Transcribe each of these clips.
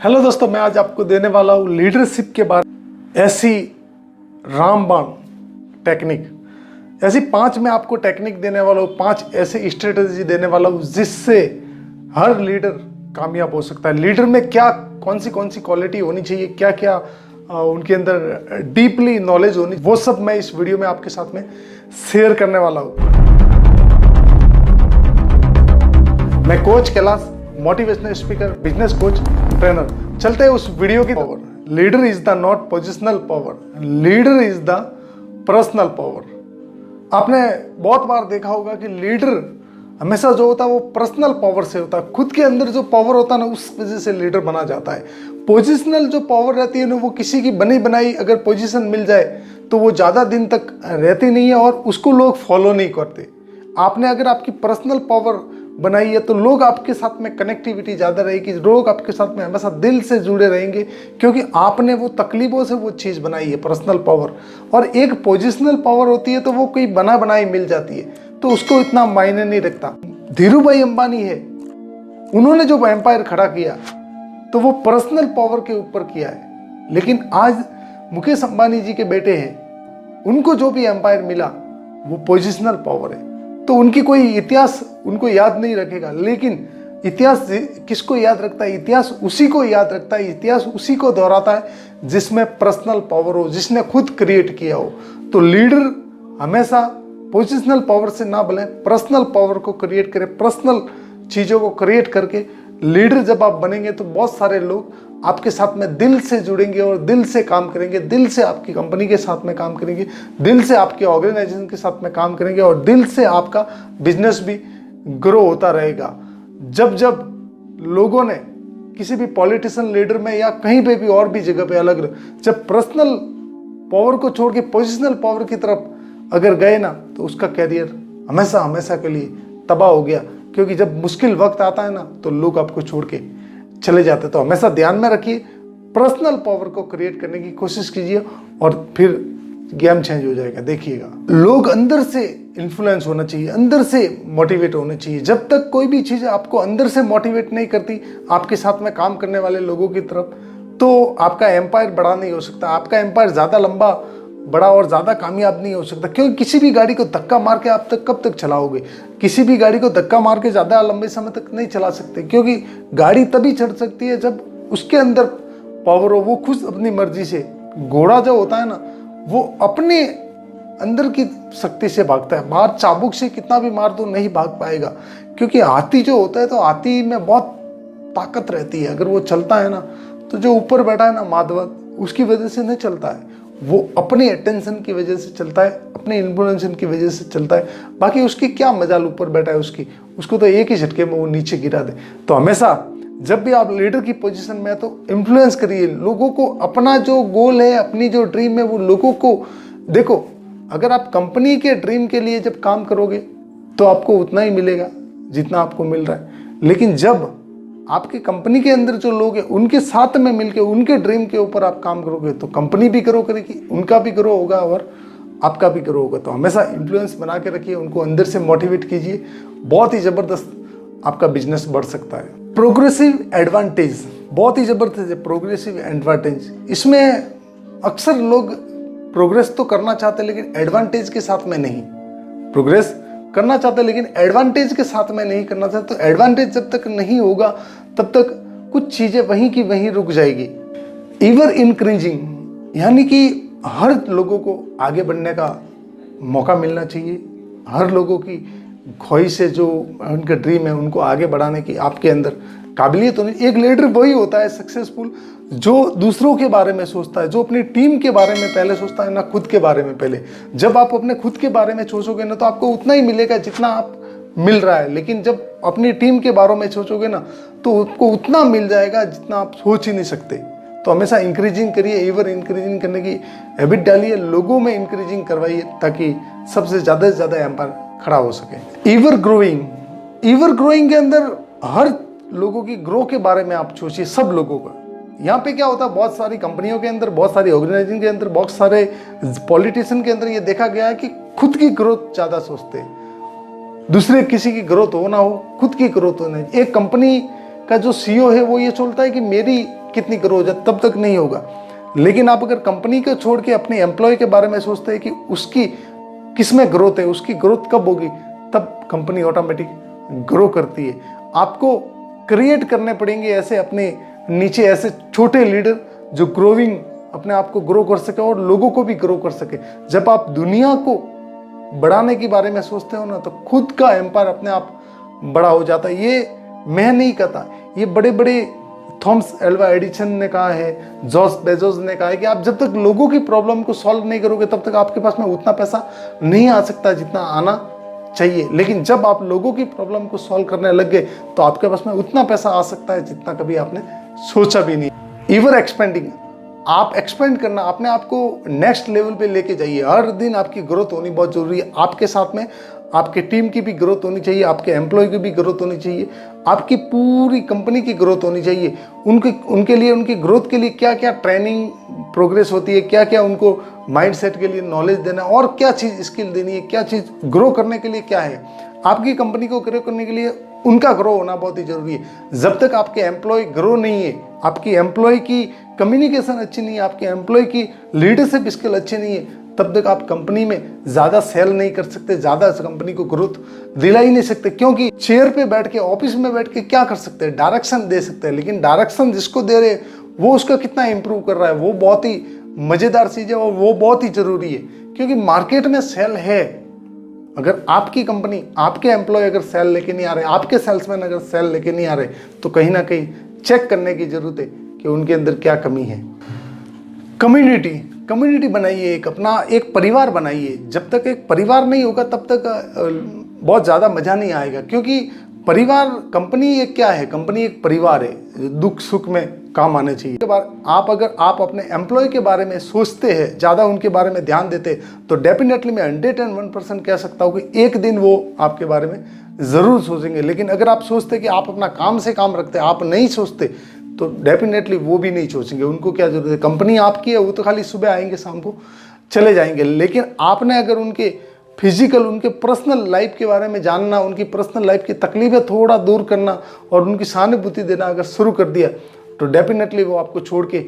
Hello दोस्तों, मैं आज आपको देने वाला हूँ लीडरशिप के बारे में ऐसी रामबाण टेक्निक। ऐसी 5 मैं आपको टेक्निक देने वाला हूँ, 5 ऐसे स्ट्रेटेजी देने वाला हूँ जिससे हर लीडर कामयाब हो सकता है। लीडर में क्या कौन सी क्वालिटी होनी चाहिए, क्या क्या उनके अंदर डीपली नॉलेज होनी, वो सब मैं इस वीडियो में आपके साथ में शेयर करने वाला हूँ। मैं coach Kailash, motivational speaker, business coach, trainer. चलते हैं उस वीडियो की power. Leader is the not positional power, leader is the personal power. आपने बहुत बार देखा होगा कि लीडर हमेशा जो होता है वो पर्सनल पावर से होता है। खुद के अंदर जो पावर होता है ना, उस वजह से लीडर बना जाता है। पोजिशनल जो पावर रहती है ना, वो किसी की बनी बनाई अगर पोजीशन मिल जाए तो वो ज़्यादा दिन तक रहती नहीं है और उसको लोग फॉलो नहीं करते। आपने अगर आपकी पर्सनल पावर बनाई है तो लोग आपके साथ में कनेक्टिविटी ज़्यादा रहेगी, लोग आपके साथ में हमेशा दिल से जुड़े रहेंगे, क्योंकि आपने वो तकलीफों से वो चीज़ बनाई है, पर्सनल पावर। और एक पोजिशनल पावर होती है तो वो कोई बना बनाई मिल जाती है तो उसको इतना मायने नहीं रखता। धीरू भाई अंबानी है, उन्होंने जो एम्पायर खड़ा किया तो वो पर्सनल पावर के ऊपर किया है। लेकिन आज मुकेश अंबानी जी के बेटे हैं, उनको जो भी एम्पायर मिला वो पोजिशनल पावर है। तो उनकी कोई इतिहास उनको याद नहीं रखेगा, लेकिन इतिहास किसको याद रखता है? इतिहास उसी को याद रखता है, इतिहास उसी को दोहराता है जिसमें पर्सनल पावर हो, जिसने खुद क्रिएट किया हो। तो लीडर हमेशा पोजिशनल पावर से ना बने, पर्सनल पावर को क्रिएट करें। पर्सनल चीज़ों को क्रिएट करके लीडर जब आप बनेंगे तो बहुत सारे लोग आपके साथ में दिल से जुड़ेंगे और दिल से काम करेंगे, दिल से आपकी कंपनी के साथ में काम करेंगे, दिल से आपके ऑर्गेनाइजेशन के साथ में काम करेंगे और दिल से आपका बिजनेस भी ग्रो होता रहेगा। जब जब लोगों ने किसी भी पॉलिटिशियन लीडर में या कहीं पे भी और भी जगह पे अलग, जब पर्सनल पावर को छोड़ के पोजिशनल पावर की तरफ अगर गए ना, तो उसका कैरियर हमेशा हमेशा के लिए तबाह हो गया। क्योंकि जब मुश्किल वक्त आता है ना तो लोग आपको छोड़ के चले जाते। तो हमेशा ध्यान में रखिए, पर्सनल पावर को क्रिएट करने की कोशिश कीजिए और फिर गेम चेंज हो जाएगा। देखिएगा, लोग अंदर से इन्फ्लुएंस होना चाहिए, अंदर से मोटिवेट होना चाहिए। जब तक कोई भी चीज़ आपको अंदर से मोटिवेट नहीं करती आपके साथ में काम करने वाले लोगों की तरफ, तो आपका एम्पायर बड़ा नहीं हो सकता, आपका एम्पायर ज़्यादा लंबा बड़ा और ज़्यादा कामयाब नहीं हो सकता। क्योंकि किसी भी गाड़ी को धक्का मार के आप तक कब तक चलाओगे? किसी भी गाड़ी को धक्का मार के ज़्यादा लंबे समय तक नहीं चला सकते, क्योंकि गाड़ी तभी चढ़ सकती है जब उसके अंदर पावर हो, वो खुद अपनी मर्जी से। घोड़ा जो होता है ना, वो अपने अंदर की शक्ति से भागता है, बाहर चाबुक से कितना भी मार दो नहीं भाग पाएगा। क्योंकि हाथी जो होता है तो हाथी में बहुत ताकत रहती है, अगर वो चलता है ना तो जो ऊपर बैठा है ना माधव, उसकी वजह से नहीं चलता है, वो अपने अटेंशन की वजह से चलता है, अपने इन्फ्लुएंस की वजह से चलता है। बाकी उसकी क्या मजाल ऊपर बैठा है, उसको तो एक ही झटके में वो नीचे गिरा दे। तो हमेशा जब भी आप लीडर की पोजीशन में है तो इन्फ्लुएंस करिए लोगों को। अपना जो गोल है, अपनी जो ड्रीम है, वो लोगों को देखो। अगर आप कंपनी के ड्रीम के लिए जब काम करोगे तो आपको उतना ही मिलेगा जितना आपको मिल रहा है। लेकिन जब आपकी कंपनी के अंदर जो लोग हैं उनके साथ में मिलके उनके ड्रीम के ऊपर आप काम करोगे तो कंपनी भी ग्रो करेगी, उनका भी ग्रो होगा और आपका भी ग्रो होगा। तो हमेशा इन्फ्लुएंस बना के रखिए, उनको अंदर से मोटिवेट कीजिए, बहुत ही ज़बरदस्त आपका बिजनेस बढ़ सकता है। प्रोग्रेसिव एडवांटेज बहुत ही ज़बरदस्त है। प्रोग्रेसिव एडवांटेज, इसमें अक्सर लोग प्रोग्रेस तो करना चाहते हैं लेकिन एडवांटेज के साथ में नहीं। प्रोग्रेस करना चाहते हैं लेकिन एडवांटेज के साथ में नहीं करना चाहते। तो एडवांटेज जब तक नहीं होगा तब तक कुछ चीज़ें वहीं की वहीं रुक जाएगी। एवर इंक्रीजिंग, यानी कि हर लोगों को आगे बढ़ने का मौका मिलना चाहिए। हर लोगों की ख्वाहिश है, जो उनका ड्रीम है, उनको आगे बढ़ाने की आपके अंदर काबिलियत होनी। एक लीडर वही होता है सक्सेसफुल जो दूसरों के बारे में सोचता है, जो अपनी टीम के बारे में पहले सोचता है, ना खुद के बारे में पहले। जब आप अपने खुद के बारे में सोचोगे ना तो आपको उतना ही मिलेगा जितना आप मिल रहा है, लेकिन जब अपनी टीम के बारे में सोचोगे ना तो आपको उतना मिल जाएगा जितना आप सोच ही नहीं सकते। तो हमेशा इंक्रीजिंग करिए, एवर इंक्रीजिंग करने की हैबिट डालिए, लोगों में इंक्रीजिंग करवाइए ताकि सबसे ज़्यादा से ज़्यादा एम्पायर खड़ा हो सके। एवर ग्रोइंग के अंदर हर लोगों की ग्रो के बारे में आप सोचिए, सब लोगों का। यहाँ पे क्या होता है, बहुत सारी कंपनियों के अंदर, बहुत सारी ऑर्गेनाइजेशन के अंदर, बहुत सारे पॉलिटिशियन के अंदर ये देखा गया है कि खुद की ग्रोथ ज़्यादा सोचते हैं, दूसरे किसी की ग्रोथ हो ना हो, खुद की ग्रोथ हो नहीं। एक कंपनी का जो सीईओ है वो ये सोचता है कि मेरी कितनी ग्रो हो जाए, तब तक नहीं होगा। लेकिन आप अगर कंपनी को छोड़ के अपने एम्प्लॉय के बारे में सोचते हैं कि उसकी किस में ग्रोथ है, उसकी ग्रोथ कब होगी, तब कंपनी ऑटोमेटिक ग्रो करती है। आपको क्रिएट करने पड़ेंगे ऐसे अपने नीचे ऐसे छोटे लीडर जो ग्रोइंग अपने आप को ग्रो कर सके और लोगों को भी ग्रो कर सके। जब आप दुनिया को बढ़ाने के बारे में सोचते हो ना, तो खुद का एम्पायर अपने आप बड़ा हो जाता है। ये मैं नहीं कहता, ये बड़े बड़े थॉमस एल्वा एडिसन ने कहा है, जॉर्ज बेजोस ने कहा है कि आप जब तक लोगों की प्रॉब्लम को सॉल्व नहीं करोगे तब तक आपके पास में उतना पैसा नहीं आ सकता जितना आना चाहिए। लेकिन जब आप लोगों की प्रॉब्लम को सॉल्व करने लग गए तो आपके पास में उतना पैसा आ सकता है जितना कभी आपने सोचा भी नहीं। एवर एक्सपेंडिंग, आप एक्सपेंड करना, अपने आप को नेक्स्ट लेवल पे लेके जाइए। हर दिन आपकी ग्रोथ होनी बहुत जरूरी है। आपके साथ में आपके टीम की भी ग्रोथ होनी चाहिए, आपके एम्प्लॉय की भी ग्रोथ होनी चाहिए, आपकी पूरी कंपनी की ग्रोथ होनी चाहिए। उनके लिए, उनकी ग्रोथ के लिए क्या क्या ट्रेनिंग प्रोग्रेस होती है, क्या क्या उनको माइंडसेट के लिए नॉलेज देना, और क्या चीज़ स्किल देनी है, क्या चीज़ ग्रो करने के लिए क्या है। आपकी कंपनी को ग्रो करने के लिए उनका ग्रो होना बहुत ही जरूरी है। जब तक आपके एम्प्लॉय ग्रो नहीं है, आपकी एम्प्लॉय की कम्युनिकेशन अच्छी नहीं है, आपके एम्प्लॉय की लीडरशिप स्किल अच्छी नहीं है, तब तक आप कंपनी में ज़्यादा सेल नहीं कर सकते, ज़्यादा कंपनी को ग्रोथ दिला ही नहीं सकते। क्योंकि चेयर पे बैठ के, ऑफिस में बैठ के क्या कर सकते हैं, डायरेक्शन दे सकते हैं, लेकिन डायरेक्शन जिसको दे रहे वो उसका कितना इंप्रूव कर रहा है, वो बहुत ही मज़ेदार चीज़ है और वो बहुत ही ज़रूरी है। क्योंकि मार्केट में सेल है। अगर आपकी कंपनी, आपके एम्प्लॉय अगर सेल लेके नहीं आ रहे, आपके सेल्समैन अगर सेल लेके नहीं आ रहे, तो कहीं ना कहीं चेक करने की जरूरत है कि उनके अंदर क्या कमी है। कम्युनिटी बनाइए, एक अपना एक परिवार बनाइए। जब तक एक परिवार नहीं होगा तब तक बहुत ज़्यादा मज़ा नहीं आएगा। क्योंकि परिवार, कंपनी एक क्या है, कंपनी एक परिवार है, दुख सुख में काम आने चाहिए। के बाद आप अपने एम्प्लॉय के बारे में सोचते हैं, ज़्यादा उनके बारे में ध्यान देते, तो डेफिनेटली मैं 101% कह सकता हूँ कि एक दिन वो आपके बारे में ज़रूर सोचेंगे। लेकिन अगर आप सोचते कि आप अपना काम से काम रखते, आप नहीं सोचते, तो डेफिनेटली वो भी नहीं सोचेंगे। उनको क्या जरूरत है, कंपनी आपकी है, वो तो खाली सुबह आएंगे शाम को चले जाएंगे। लेकिन आपने अगर उनके फिजिकल, उनके पर्सनल लाइफ के बारे में जानना, उनकी पर्सनल लाइफ की तकलीफें थोड़ा दूर करना और उनकी सहानुभूति देना अगर शुरू कर दिया, तो डेफिनेटली वो आपको छोड़ के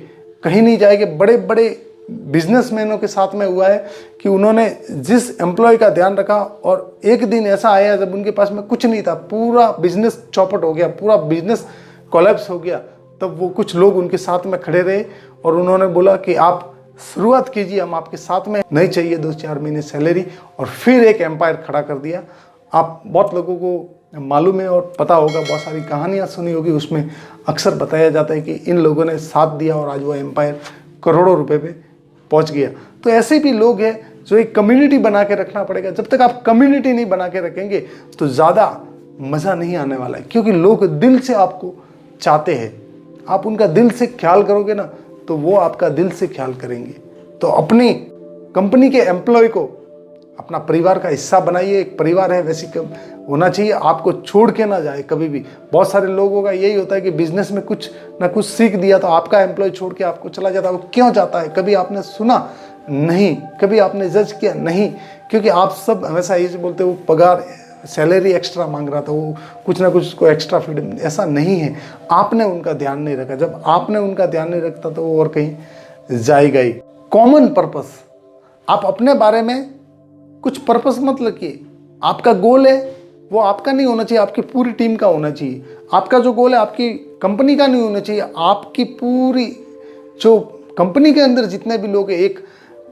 कहीं नहीं जाएंगे। बड़े बड़े बिजनेसमैनों के साथ में हुआ है कि उन्होंने जिस एम्प्लॉय का ध्यान रखा और एक दिन ऐसा आया जब उनके पास में कुछ नहीं था, पूरा बिजनेस चौपट हो गया, पूरा बिजनेस कोलैप्स हो गया, तब वो कुछ लोग उनके साथ में खड़े रहे और उन्होंने बोला कि आप शुरुआत कीजिए, हम आपके साथ में, नहीं चाहिए 2-4 महीने सैलरी, और फिर एक एम्पायर खड़ा कर दिया। आप बहुत लोगों को मालूम है और पता होगा, बहुत सारी कहानियाँ सुनी होगी, उसमें अक्सर बताया जाता है कि इन लोगों ने साथ दिया और आज वो एम्पायर करोड़ों रुपए पे पहुंच गया। तो ऐसे भी लोग हैं जो एक कम्युनिटी बना के रखना पड़ेगा। जब तक आप कम्युनिटी नहीं बना के रखेंगे तो ज़्यादा मज़ा नहीं आने वाला है। क्योंकि लोग दिल से आपको चाहते हैं, आप उनका दिल से ख्याल करोगे ना, तो वो आपका दिल से ख्याल करेंगे। तो अपनी कंपनी के एम्प्लॉय को अपना परिवार का हिस्सा बनाइए। एक परिवार है वैसी होना चाहिए, आपको छोड़ के ना जाए कभी भी। बहुत सारे लोगों का यही होता है कि बिजनेस में कुछ ना कुछ सीख दिया तो आपका एम्प्लॉय छोड़ के आपको चला जाता है। वो क्यों जाता है, कभी आपने सुना नहीं, कभी आपने जज किया नहीं। क्योंकि आप सब हमेशा यही बोलते हो, वो पगार, सैलरी एक्स्ट्रा मांग रहा था, वो कुछ ना कुछ उसको एक्स्ट्रा फ्रीडम, ऐसा नहीं है। आपने उनका ध्यान नहीं रखा। जब आपने उनका ध्यान नहीं रखता तो वो और कहीं जाएगा ही। कॉमन पर्पस, आप अपने बारे में कुछ पर्पस मत रखिए। आपका गोल है वो आपका नहीं होना चाहिए, आपकी पूरी टीम का होना चाहिए। आपका जो गोल है आपकी कंपनी का नहीं होना चाहिए, आपकी पूरी जो कंपनी के अंदर जितने भी लोग हैं, एक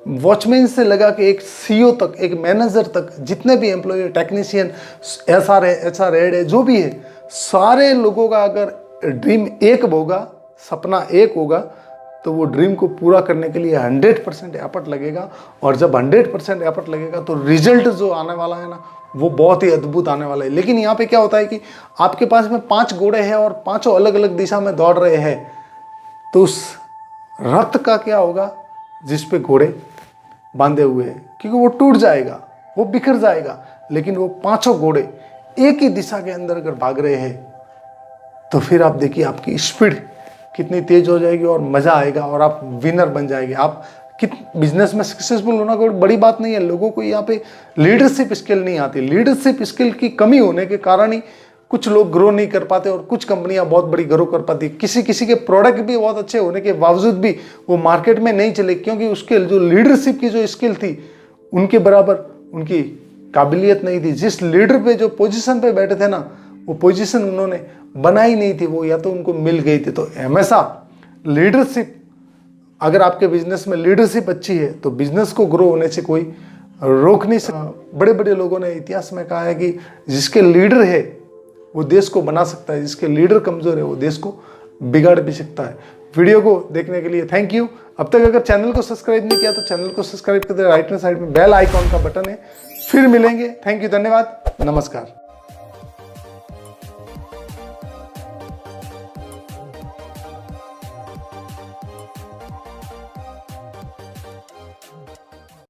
वॉचमैन से लगा के एक सीईओ तक, एक मैनेजर तक, जितने भी एम्प्लॉय, टेक्नीशियन, एचआर हेड है, जो भी है, सारे लोगों का अगर ड्रीम एक होगा, सपना एक होगा, तो वो ड्रीम को पूरा करने के लिए 100% एफर्ट लगेगा। और जब 100% एफर्ट लगेगा तो रिजल्ट जो आने वाला है ना, वो बहुत ही अद्भुत आने वाला है। लेकिन यहाँ पे क्या होता है कि आपके पास में 5 घोड़े हैं और 5 अलग अलग दिशा में दौड़ रहे हैं, तो उस रथ का क्या होगा जिस पे घोड़े बांधे हुए हैं, क्योंकि वो टूट जाएगा, वो बिखर जाएगा। लेकिन वो 5 घोड़े एक ही दिशा के अंदर अगर भाग रहे हैं, तो फिर आप देखिए आपकी स्पीड कितनी तेज हो जाएगी और मज़ा आएगा और आप विनर बन जाएंगे। आप बिजनेस में सक्सेसफुल होना कोई बड़ी बात नहीं है। लोगों को यहाँ पे लीडरशिप स्किल नहीं आती। लीडरशिप स्किल की कमी होने के कारण ही कुछ लोग ग्रो नहीं कर पाते और कुछ कंपनियां बहुत बड़ी ग्रो कर पाती। किसी किसी के प्रोडक्ट भी बहुत अच्छे होने के बावजूद भी वो मार्केट में नहीं चले, क्योंकि उसके जो लीडरशिप की जो स्किल थी उनके बराबर उनकी काबिलियत नहीं थी। जिस लीडर पे जो पोजीशन पे बैठे थे ना, वो पोजीशन उन्होंने बनाई नहीं थी, वो या तो उनको मिल गई थी। तो हमेशा लीडरशिप, अगर आपके बिजनेस में लीडरशिप अच्छी है तो बिजनेस को ग्रो होने से कोई रोक नहीं सकता। बड़े बड़े लोगों ने इतिहास में कहा है कि जिसके लीडर है वो देश को बना सकता है, जिसके लीडर कमजोर है वो देश को बिगाड़ भी सकता है। वीडियो को देखने के लिए थैंक यू। अब तक अगर चैनल को सब्सक्राइब नहीं किया तो चैनल को सब्सक्राइब कर दे। राइट हैंड साइड में बेल आइकॉन का बटन है। फिर मिलेंगे। थैंक यू, धन्यवाद, नमस्कार।